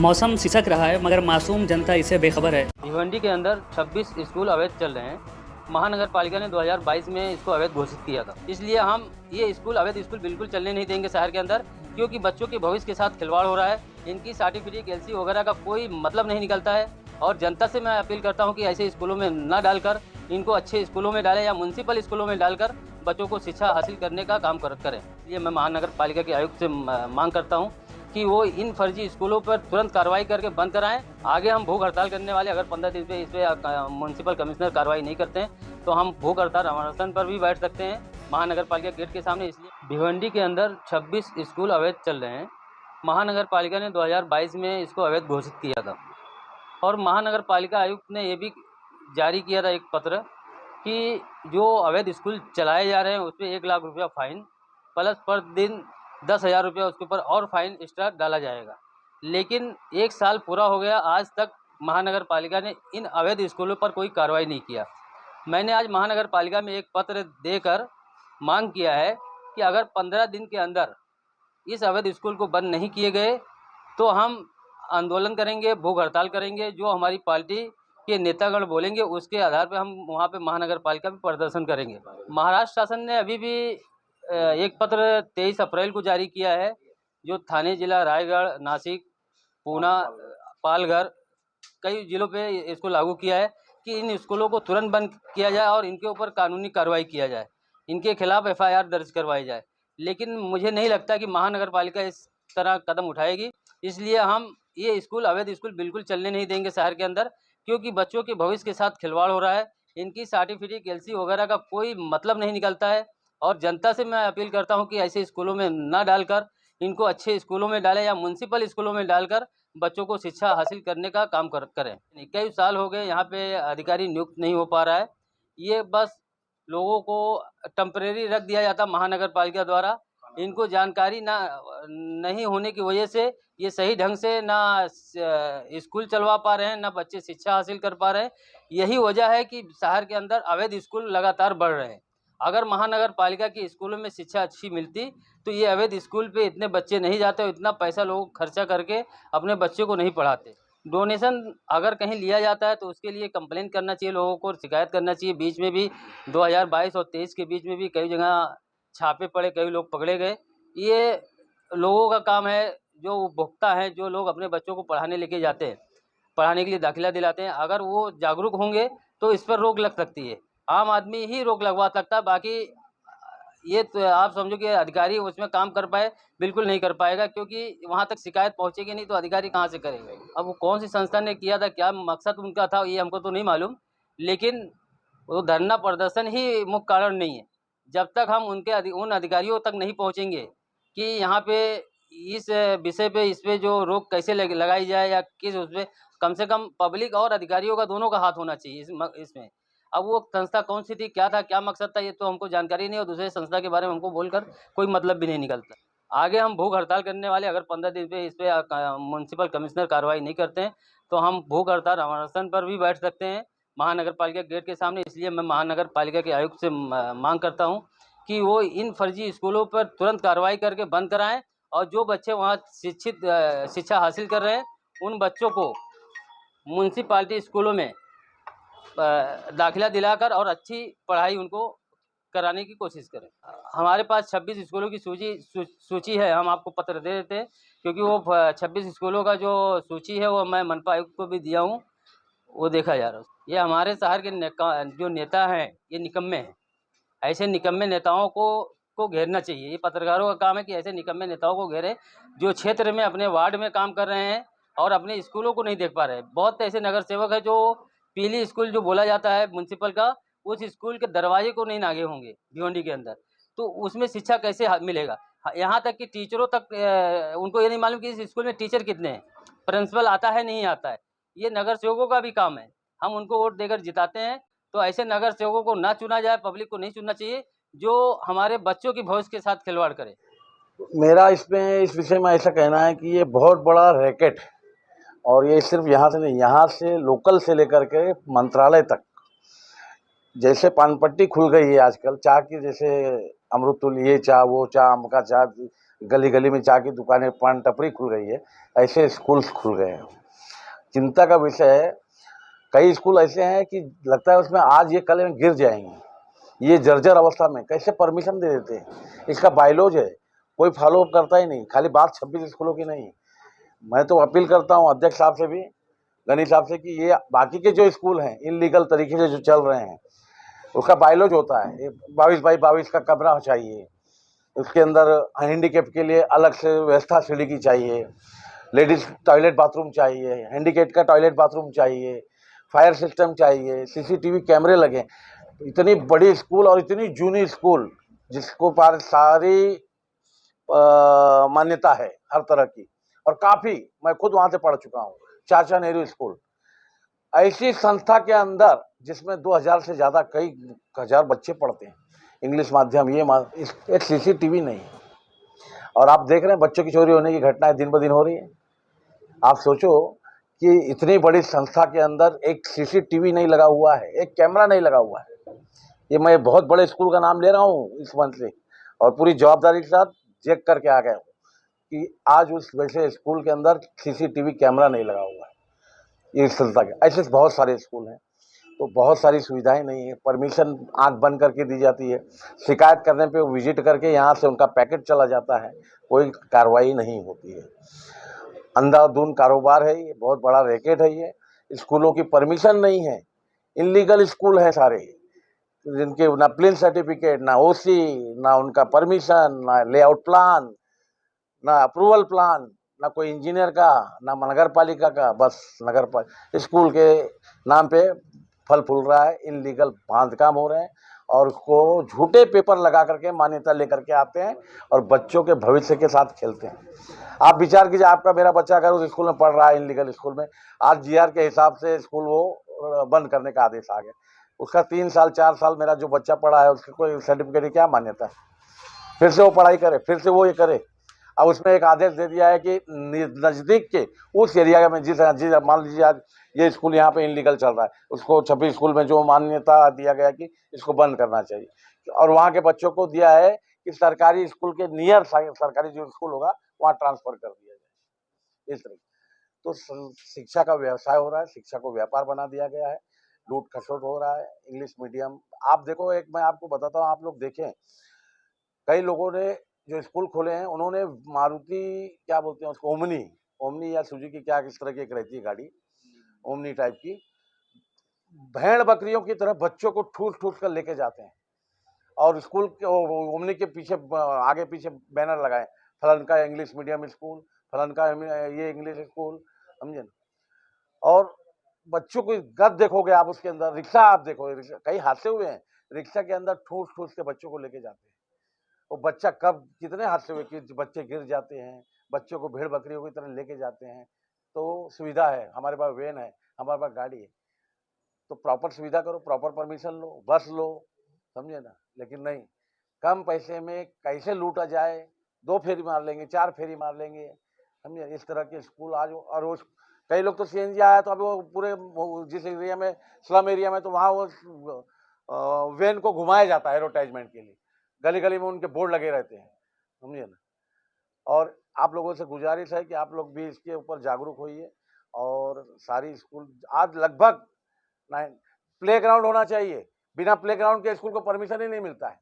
मौसम सिसक रहा है मगर मासूम जनता इससे बेखबर है। भिवंडी के अंदर 26 स्कूल अवैध चल रहे हैं। महानगर पालिका ने 2022 में इसको अवैध घोषित किया था। इसलिए हम ये अवैध स्कूल बिल्कुल चलने नहीं देंगे शहर के अंदर, क्योंकि बच्चों के भविष्य के साथ खिलवाड़ हो रहा है। इनकी सर्टिफिकेट एलसी वगैरह का कोई मतलब नहीं निकलता है। और जनता से मैं अपील करता हूँ कि ऐसे स्कूलों में न डालकर इनको अच्छे स्कूलों में डालें या म्यूनसिपल स्कूलों में डालकर बच्चों को शिक्षा हासिल करने का काम करें। ये मैं महानगर पालिका के आयुक्त से मांग करता हूँ कि वो इन फर्जी स्कूलों पर तुरंत कार्रवाई करके बंद कराएं। आगे हम भूख हड़ताल करने वाले, अगर 15 दिन पे इस पर म्यूनसिपल कमिश्नर कार्रवाई नहीं करते हैं तो हम भूख हड़ताल अनशन पर भी बैठ सकते हैं महानगर पालिका गेट के सामने। इसलिए भिवंडी के अंदर 26 स्कूल अवैध चल रहे हैं। महानगर पालिका ने 2022 में इसको अवैध घोषित किया था और महानगर पालिका आयुक्त ने ये भी जारी किया था एक पत्र कि जो अवैध स्कूल चलाए जा रहे हैं उस पर 1 लाख रुपया फाइन प्लस पर दिन 10,000 रुपया उसके ऊपर और फाइन एक्स्ट्रा डाला जाएगा। लेकिन 1 साल पूरा हो गया, आज तक महानगर पालिका ने इन अवैध स्कूलों पर कोई कार्रवाई नहीं किया। मैंने आज महानगर पालिका में एक पत्र देकर मांग किया है कि अगर 15 दिन के अंदर इस अवैध स्कूल को बंद नहीं किए गए तो हम आंदोलन करेंगे, भूख हड़ताल करेंगे। जो हमारी पार्टी के नेतागण बोलेंगे उसके आधार पर हम वहाँ पे महानगर पालिका में प्रदर्शन करेंगे। महाराष्ट्र शासन ने अभी भी एक पत्र 23 अप्रैल को जारी किया है, जो थाने जिला रायगढ़, नासिक, पूना, पालघर कई जिलों पे इसको लागू किया है कि इन स्कूलों को तुरंत बंद किया जाए और इनके ऊपर कानूनी कार्रवाई किया जाए, इनके खिलाफ FIR दर्ज करवाई जाए। लेकिन मुझे नहीं लगता कि महानगर पालिका इस तरह कदम उठाएगी। इसलिए हम ये अवैध स्कूल बिल्कुल चलने नहीं देंगे शहर के अंदर, क्योंकि बच्चों के भविष्य के साथ खिलवाड़ हो रहा है। इनकी सर्टिफिकेट एलसी वगैरह का कोई मतलब नहीं निकलता है। और जनता से मैं अपील करता हूं कि ऐसे स्कूलों में न डालकर इनको अच्छे स्कूलों में डालें या म्यूनसिपल स्कूलों में डालकर बच्चों को शिक्षा हासिल करने का काम करें। कई साल हो गए यहाँ पे अधिकारी नियुक्त नहीं हो पा रहा है। ये बस लोगों को टेम्परेरी रख दिया जाता महानगर पालिका द्वारा। इनको जानकारी नहीं होने की वजह से ये सही ढंग से ना स्कूल चलवा पा रहे हैं, ना बच्चे शिक्षा हासिल कर पा रहे हैं। यही वजह है कि शहर के अंदर अवैध स्कूल लगातार बढ़ रहे हैं। अगर महानगर पालिका के स्कूलों में शिक्षा अच्छी मिलती तो ये अवैध स्कूल पे इतने बच्चे नहीं जाते और इतना पैसा लोग खर्चा करके अपने बच्चे को नहीं पढ़ाते। डोनेशन अगर कहीं लिया जाता है तो उसके लिए कंप्लेन करना चाहिए, लोगों को शिकायत करना चाहिए। बीच में भी 2022 और 23 के बीच में भी कई जगह छापे पड़े, कई लोग पकड़े गए। ये लोगों का काम है, जो उपभोक्ता हैं, जो लोग अपने बच्चों को पढ़ाने लेके जाते हैं, पढ़ाने के लिए दाखिला दिलाते हैं, अगर वो जागरूक होंगे तो इस पर रोक लग सकती है। आम आदमी ही रोक लगवा सकता है, बाकी ये तो आप समझो कि अधिकारी उसमें काम कर पाए, बिल्कुल नहीं कर पाएगा, क्योंकि वहाँ तक शिकायत पहुँचेगी नहीं तो अधिकारी कहाँ से करेंगे। अब वो कौन सी संस्था ने किया था, क्या मकसद उनका था, ये हमको तो नहीं मालूम। लेकिन वो धरना प्रदर्शन ही मुख्य कारण नहीं है। जब तक हम उन अधिकारियों तक नहीं पहुँचेंगे कि यहाँ पे इस विषय पे, इस पे जो रोक कैसे लगाई जाए या किस उस पर, कम से कम पब्लिक और अधिकारियों का दोनों का हाथ होना चाहिए इसमें। अब वो संस्था कौन सी थी, क्या था, क्या मकसद था, ये तो हमको जानकारी नहीं, और दूसरे संस्था के बारे में हमको बोलकर कोई मतलब भी नहीं निकलता। आगे हम भूख हड़ताल करने वाले, अगर 15 दिन पे इस पर म्यूनसिपल कमिश्नर कार्रवाई नहीं करते हैं तो हम भूख हड़ताल अनशन पर भी बैठ सकते हैं महानगर पालिका गेट के सामने। इसलिए मैं महानगर पालिका के आयुक्त से मांग करता हूँ कि वो इन फर्जी स्कूलों पर तुरंत कार्रवाई करके बंद कराएं और जो बच्चे वहाँ शिक्षा हासिल कर रहे हैं उन बच्चों को म्यूनसिपालिटी स्कूलों में दाखिला दिलाकर और अच्छी पढ़ाई उनको कराने की कोशिश करें। हमारे पास 26 स्कूलों की सूची है, हम आपको पत्र दे देते हैं, क्योंकि वो 26 स्कूलों का जो सूची है वो मैं मनपा आयुक्त को भी दिया हूँ, वो देखा जा रहा है। ये हमारे शहर के जो नेता हैं ये निकम्मे हैं। ऐसे निकम्मे नेताओं को घेरना चाहिए। ये पत्रकारों का काम है कि ऐसे निकम्मे नेताओं को घेरें जो क्षेत्र में, अपने वार्ड में काम कर रहे हैं और अपने स्कूलों को नहीं देख पा रहे हैं। बहुत ऐसे नगर सेवक है जो पीली स्कूल जो बोला जाता है म्यूनसिपल का, उस स्कूल के दरवाजे को नहीं नागे होंगे भिवंडी के अंदर, तो उसमें शिक्षा कैसे मिलेगा। यहाँ तक कि टीचरों तक उनको ये नहीं मालूम कि इस स्कूल में टीचर कितने हैं, प्रिंसिपल आता है नहीं आता है। ये नगर सेवकों का भी काम है, हम उनको वोट देकर जिताते हैं, तो ऐसे नगर सेवकों को ना चुना जाए, पब्लिक को नहीं चुनना चाहिए जो हमारे बच्चों की भविष्य के साथ खिलवाड़ करे। मेरा इस विषय में ऐसा कहना है कि ये बहुत बड़ा रैकेट है और ये सिर्फ यहाँ से नहीं, यहाँ से लोकल से लेकर के मंत्रालय तक। जैसे पानपट्टी खुल गई है आजकल चाह की, जैसे अमृतुल, ये चाह वो चाह, अम्बका चाह, गली गली में चाय की दुकानें, पान टपरी खुल गई है, ऐसे स्कूल्स खुल गए हैं। चिंता का विषय है, कई स्कूल ऐसे हैं कि लगता है उसमें आज ये कल में गिर जाएंगे। ये जर्जर अवस्था में कैसे परमिशन दे देते हैं? इसका बायलॉज है, कोई फॉलो अप करता ही नहीं। खाली बात 26 स्कूलों की नहीं। मैं तो अपील करता हूँ अध्यक्ष साहब से भी, गनी साहब से, कि ये बाकी के जो स्कूल हैं इनलीगल तरीके से जो चल रहे हैं, उसका बायलॉज होता है 22x22 का कमरा चाहिए, उसके अंदर हैंडीकेप के लिए अलग से व्यवस्था सीढ़ी की चाहिए, लेडीज टॉयलेट बाथरूम चाहिए, हैंडीकेप का टॉयलेट बाथरूम चाहिए, फायर सिस्टम चाहिए, सीसीटीवी कैमरे लगे। इतनी बड़ी स्कूल और इतनी जूनी स्कूल जिसको पार सारी मान्यता है हर तरह की, और काफ़ी, मैं खुद वहाँ से पढ़ चुका हूँ, चाचा नेहरू स्कूल। ऐसी संस्था के अंदर जिसमें 2000 से ज़्यादा, कई हज़ार बच्चे पढ़ते हैं, इंग्लिश माध्यम, एक सीसीटीवी नहीं है। और आप देख रहे हैं बच्चों की चोरी होने की घटनाएं दिन ब दिन हो रही है। आप सोचो कि इतनी बड़ी संस्था के अंदर एक सीसीटीवी नहीं लगा हुआ है, एक कैमरा नहीं लगा हुआ है। ये मैं बहुत बड़े स्कूल का नाम ले रहा हूँ इस मंच से, और पूरी जवाबदारी के साथ चेक करके आ गया हूँ कि आज उस वैसे स्कूल के अंदर सीसीटीवी कैमरा नहीं लगा हुआ है। ये संस्था के ऐसे बहुत सारे स्कूल हैं, तो बहुत सारी सुविधाएं नहीं है। परमिशन आंख बंद करके दी जाती है, शिकायत करने पे वो विजिट करके यहाँ से उनका पैकेट चला जाता है, कोई कार्रवाई नहीं होती है। अंधाधुंध कारोबार है ये, बहुत बड़ा रैकेट है ये। स्कूलों की परमिशन नहीं है, इनलीगल स्कूल है सारे, जिनके ना प्लेन सर्टिफिकेट, ना ओसी, ना उनका परमिशन, ना लेआउट प्लान, ना अप्रूवल प्लान, ना कोई इंजीनियर का, ना नगर पालिका का। बस नगर पालिका स्कूल के नाम पे फल फूल रहा है, इनलीगल बांधकाम हो रहे हैं, और उसको झूठे पेपर लगा करके मान्यता लेकर के आते हैं और बच्चों के भविष्य के साथ खेलते हैं। आप विचार कीजिए, आपका मेरा बच्चा अगर उस स्कूल में पढ़ रहा है, इनलीगल स्कूल में, आज जीआर के हिसाब से स्कूल वो बंद करने का आदेश आ गया, उसका 3 साल 4 साल मेरा जो बच्चा पढ़ा है उसकी कोई सर्टिफिकेट की क्या मान्यता है? फिर से वो पढ़ाई करे, फिर से वो ये करे। अब उसमें एक आदेश दे दिया है कि नज़दीक के उस एरिया में, जिस मान लीजिए आज ये स्कूल यहाँ पे इनलीगल चल रहा है, उसको 26 स्कूल में जो मान्यता दिया गया कि इसको बंद करना चाहिए, और वहाँ के बच्चों को दिया है कि सरकारी स्कूल के नियर सरकारी जो स्कूल होगा वहाँ ट्रांसफर कर दिया जाए। इस तरीके तो शिक्षा का व्यवसाय हो रहा है, शिक्षा को व्यापार बना दिया गया है, लूट खसोट हो रहा है। इंग्लिश मीडियम, आप देखो, एक मैं आपको बताता हूँ, आप लोग देखें, कई लोगों ने जो स्कूल खोले हैं उन्होंने मारुति, क्या बोलते हैं उसको, ओमनी या सुजुकी, क्या किस तरह की एक रहती है गाड़ी, ओमनी टाइप की, भेड़ बकरियों की तरह बच्चों को ठूस ठूस कर लेके जाते हैं, और स्कूल के ओमनी के पीछे आगे पीछे बैनर लगाए, फलन का इंग्लिश मीडियम स्कूल, फलन का ये इंग्लिश स्कूल, समझे ना। और बच्चों को गद देखोगे आप उसके अंदर, रिक्शा आप देखो, कई हादसे हुए हैं, रिक्शा के अंदर ठूस ठूस के बच्चों को लेके जाते हैं। वो बच्चा कब, कितने हादसे हुए कि बच्चे गिर जाते हैं, बच्चों को भेड़ बकरियों की तरह लेके जाते हैं। तो सुविधा है, हमारे पास वैन है, हमारे पास गाड़ी है, तो प्रॉपर सुविधा करो, प्रॉपर परमिशन लो, बस लो, समझे ना। लेकिन नहीं, कम पैसे में कैसे लूटा जाए, 2 फेरी मार लेंगे, 4 फेरी मार लेंगे, समझे। इस तरह के स्कूल आज, और वो कई लोग तो सीएनजी आया तो अभी वो पूरे जिस एरिया में, स्लम एरिया में, तो वहाँ वो वैन को घुमाया जाता है एडवर्टाइजमेंट के लिए, गली गली में उनके बोर्ड लगे रहते हैं, समझिए ना। और आप लोगों से गुजारिश है कि आप लोग भी इसके ऊपर जागरूक होइए, और सारी स्कूल आज लगभग प्ले ग्राउंड होना चाहिए, बिना प्ले ग्राउंड के स्कूल को परमिशन ही नहीं मिलता है।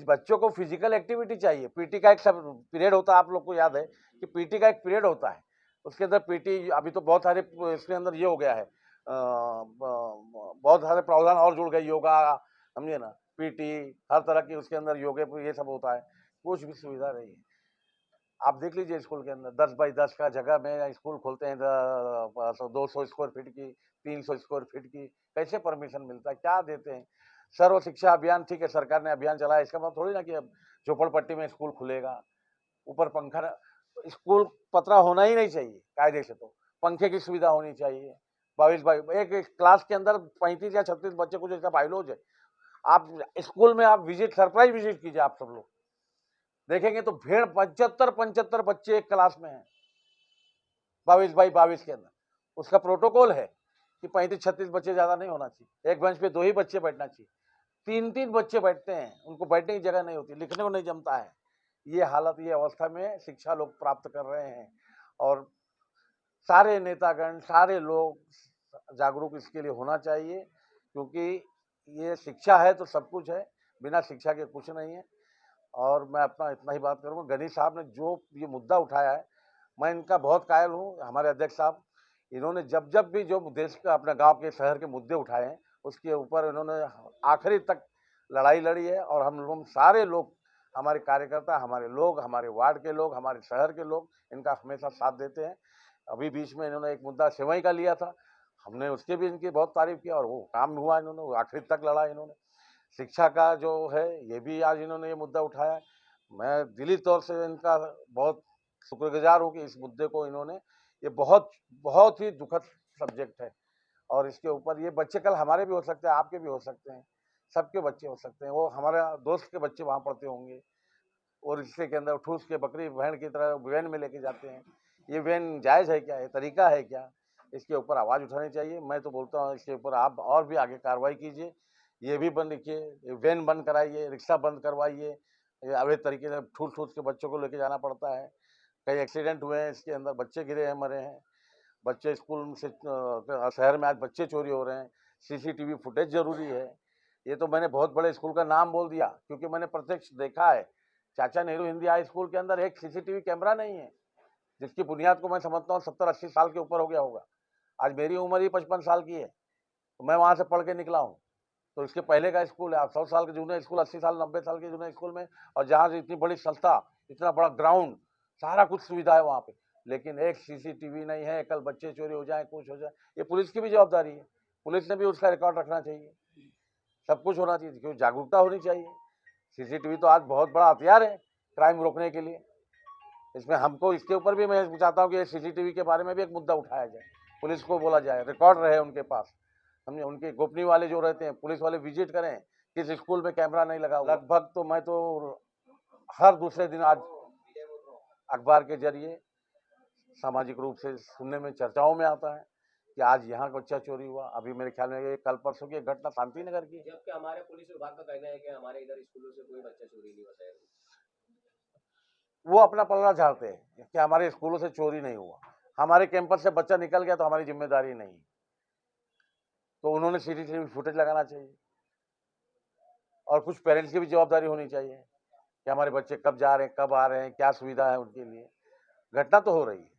बच्चों को फिजिकल एक्टिविटी चाहिए, पीटी का एक सब पीरियड होता है, आप लोग को याद है कि पीटी का एक पीरियड होता है, उसके अंदर पीटी, अभी तो बहुत सारे इसके अंदर ये हो गया है, बहुत सारे प्रावधान और जुड़ गए, योगा, समझिए ना, पीटी, हर तरह की उसके अंदर योगे ये सब होता है, कुछ भी सुविधा नहीं है। आप देख लीजिए स्कूल के अंदर 10x10 का जगह में स्कूल खोलते हैं, 200 स्क्वायर फीट की, 300 स्क्वायर फीट की, कैसे परमिशन मिलता है, क्या देते हैं। सर्व शिक्षा अभियान, ठीक है, सरकार ने अभियान चलाया, इसका मतलब थोड़ी ना कि अब झोपड़पट्टी में स्कूल खुलेगा, ऊपर पंखा, स्कूल पतरा होना ही नहीं चाहिए कायदे से, तो पंखे की सुविधा होनी चाहिए। 22 एक क्लास के अंदर 35 या 36 बच्चे को जैसा बाइलोज है, आप स्कूल में आप विजिट, सरप्राइज विजिट कीजिए, आप सब लोग देखेंगे तो भेड़ 75 बच्चे एक क्लास में हैं, 22x22 के अंदर। उसका प्रोटोकॉल है कि 35-36 बच्चे ज्यादा नहीं होना चाहिए, एक बेंच पे 2 ही बच्चे बैठना चाहिए, 3-3 बच्चे बैठते हैं, उनको बैठने की जगह नहीं होती, लिखने को नहीं जमता है। ये हालत, ये अवस्था में शिक्षा लोग प्राप्त कर रहे हैं। और सारे नेतागण, सारे लोग जागरूक इसके लिए होना चाहिए, क्योंकि ये शिक्षा है तो सब कुछ है, बिना शिक्षा के कुछ नहीं है। और मैं अपना इतना ही बात करूँगा। गनी साहब ने जो ये मुद्दा उठाया है, मैं इनका बहुत कायल हूँ। हमारे अध्यक्ष साहब, इन्होंने जब जब भी जो देश का, अपने गांव के, शहर के मुद्दे उठाए हैं, उसके ऊपर इन्होंने आखिरी तक लड़ाई लड़ी है। और हम लोग सारे लोग, हमारे कार्यकर्ता, हमारे लोग, हमारे वार्ड के लोग, हमारे शहर के लोग इनका हमेशा साथ देते हैं। अभी बीच में इन्होंने एक मुद्दा सेवई का लिया था, हमने उसके भी इनकी बहुत तारीफ की और वो काम हुआ, इन्होंने आखिरी तक लड़ा। इन्होंने शिक्षा का जो है, ये भी आज इन्होंने ये मुद्दा उठाया। मैं दिली तौर से इनका बहुत शुक्रगुजार हूँ कि इस मुद्दे को इन्होंने, ये बहुत बहुत ही दुखद सब्जेक्ट है। और इसके ऊपर ये बच्चे कल हमारे भी हो सकते हैं, आपके भी हो सकते हैं, सबके बच्चे हो सकते हैं। वो हमारे दोस्त के बच्चे वहाँ पढ़ते होंगे, और रिश्ते के अंदर ठूस के बकरी बहन की तरह वैन में लेके जाते हैं। ये वैन जायज़ है क्या? ये तरीका है क्या? इसके ऊपर आवाज़ उठानी चाहिए। मैं तो बोलता हूँ इसके ऊपर आप और भी आगे कार्रवाई कीजिए, ये भी बंद लिखिए, वैन बंद कराइए, रिक्शा बंद करवाइए। ये अवैध तरीके से ठूस-ठूस के बच्चों को लेके जाना पड़ता है। कई एक्सीडेंट हुए हैं इसके अंदर, बच्चे गिरे हैं, मरे हैं। बच्चे स्कूल से शहर में आज बच्चे चोरी हो रहे हैं। सीसीटीवी फुटेज ज़रूरी है। ये तो मैंने बहुत बड़े स्कूल का नाम बोल दिया, क्योंकि मैंने प्रत्यक्ष देखा है। चाचा नेहरू हिंदी हाई स्कूल के अंदर एक सीसीटीवी कैमरा नहीं है, जिसकी बुनियाद को मैं समझता हूँ 70-80 साल के ऊपर हो गया होगा। आज मेरी उम्र ही 55 साल की है, तो मैं वहाँ से पढ़ के निकला हूँ। तो इसके पहले का स्कूल है, 100 साल के जूने स्कूल, 80 साल 90 साल के जूने स्कूल में, और जहाँ से इतनी बड़ी संस्था, इतना बड़ा ग्राउंड, सारा कुछ सुविधा है वहाँ पे, लेकिन एक सीसीटीवी नहीं है। कल बच्चे चोरी हो जाए, कुछ हो जाए, ये पुलिस की भी जवाबदारी है। पुलिस ने भी उसका रिकॉर्ड रखना चाहिए, सब कुछ होना चाहिए, क्योंकि जागरूकता होनी चाहिए। सीसीटीवी तो आज बहुत बड़ा हथियार है क्राइम रोकने के लिए। इसमें हमको, इसके ऊपर भी मैं चाहता हूँ कि सीसीटीवी के बारे में भी एक मुद्दा उठाया जाए, पुलिस को बोला जाए, रिकॉर्ड रहे उनके पास। हमने उनके गोपनीय वाले जो रहते हैं, पुलिस वाले विजिट करें, किस स्कूल में कैमरा नहीं लगा हुआ। लगभग तो मैं तो हर दूसरे दिन आज अखबार के जरिए सामाजिक रूप से सुनने में, चर्चाओं में आता है कि आज यहाँ बच्चा चोरी हुआ। अभी मेरे ख्याल में ये कल परसों की घटना शांति नगर की, जबकि हमारे पुलिस विभाग का कहना है कि हमारे इधर स्कूलों से कोई बच्चा चोरी नहीं होता है। वो अपना पलड़ा झाड़ते हैं कि हमारे स्कूलों से चोरी नहीं हुआ। हमारे कैंपस से बच्चा निकल गया तो हमारी जिम्मेदारी नहीं। तो उन्होंने सीसीटीवी फुटेज लगाना चाहिए, और कुछ पेरेंट्स की भी जवाबदारी होनी चाहिए कि हमारे बच्चे कब जा रहे हैं, कब आ रहे हैं, क्या सुविधा है उनके लिए। घटना तो हो रही है।